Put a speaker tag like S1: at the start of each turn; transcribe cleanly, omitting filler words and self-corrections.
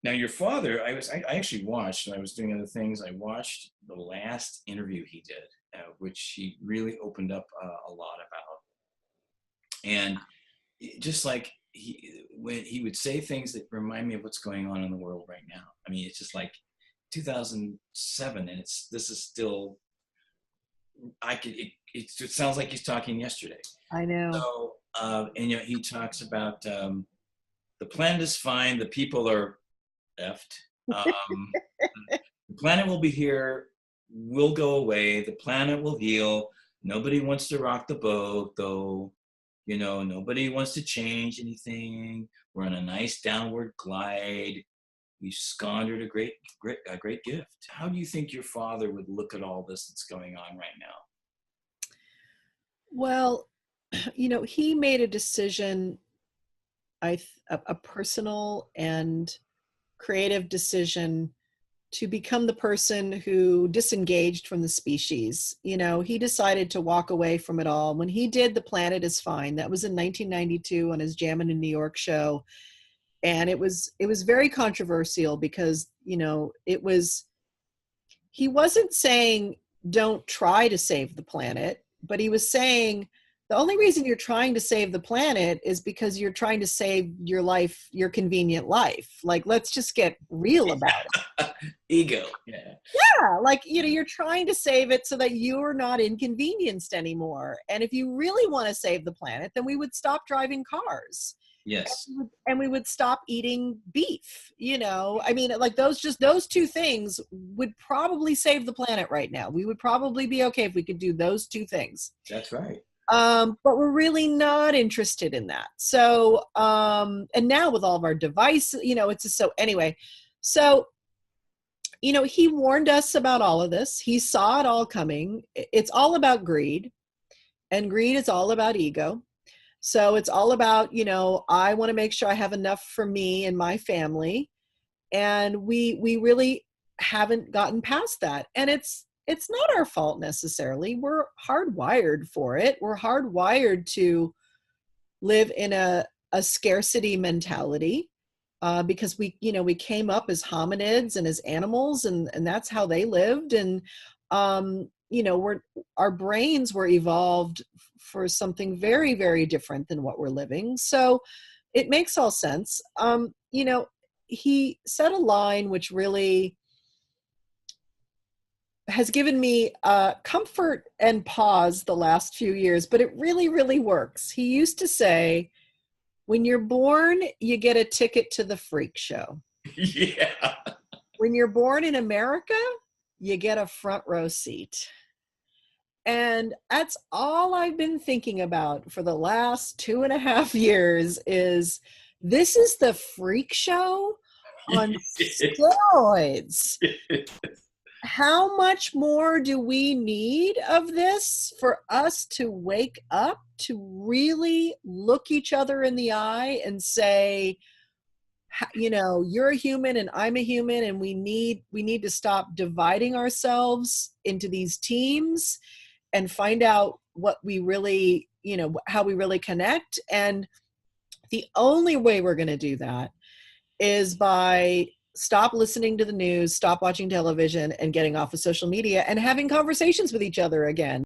S1: Now, your father, I actually watched, when I was doing other things, I watched the last interview he did, which he really opened up a lot about. And just like when he would say things that remind me of what's going on in the world right now. I mean, it's just like 2007, and this is still, it sounds like he's talking yesterday.
S2: I know.
S1: So, and he talks about the planet is fine, the people are effed. The planet will be here, will go away, the planet will heal. Nobody wants to rock the boat, though. Nobody wants to change anything. We're on a nice downward glide. We squandered a great gift. How do you think your father would look at all this that's going on right now?
S2: Well, he made a decision, a personal and creative decision to become the person who disengaged from the species. He decided to walk away from it all. When he did The Planet is Fine, that was in 1992 on his Jammin' in New York show. And it was very controversial because, he wasn't saying don't try to save the planet, but he was saying the only reason you're trying to save the planet is because you're trying to save your life, your convenient life. Like, let's just get real about it.
S1: Ego. Yeah.
S2: Yeah. Like, you're trying to save it so that you're not inconvenienced anymore. And if you really want to save the planet, then we would stop driving cars.
S1: Yes.
S2: And we would stop eating beef. I mean, like those two things would probably save the planet right now. We would probably be okay if we could do those two things.
S1: That's right.
S2: But we're really not interested in that. So, and now with all of our devices, it's just so anyway. So, he warned us about all of this. He saw it all coming. It's all about greed, and greed is all about ego. So it's all about, I want to make sure I have enough for me and my family. And we really haven't gotten past that. And it's not our fault necessarily. We're hardwired for it. We're hardwired to live in a scarcity mentality because we came up as hominids and as animals, and that's how they lived. And, our brains were evolved for something very, very different than what we're living. So it makes all sense. He said a line which really has given me comfort and pause the last few years, but it really, really works. He used to say, when you're born, you get a ticket to the freak show.
S1: Yeah.
S2: When you're born in America, you get a front row seat. And that's all I've been thinking about for the last 2.5 years is this is the freak show on steroids. How much more do we need of this for us to wake up, to really look each other in the eye and say, you're a human and I'm a human, and we need to stop dividing ourselves into these teams and find out what we really, how we really connect. And the only way we're going to do that is by stop listening to the news, stop watching television, and getting off of social media and having conversations with each other again.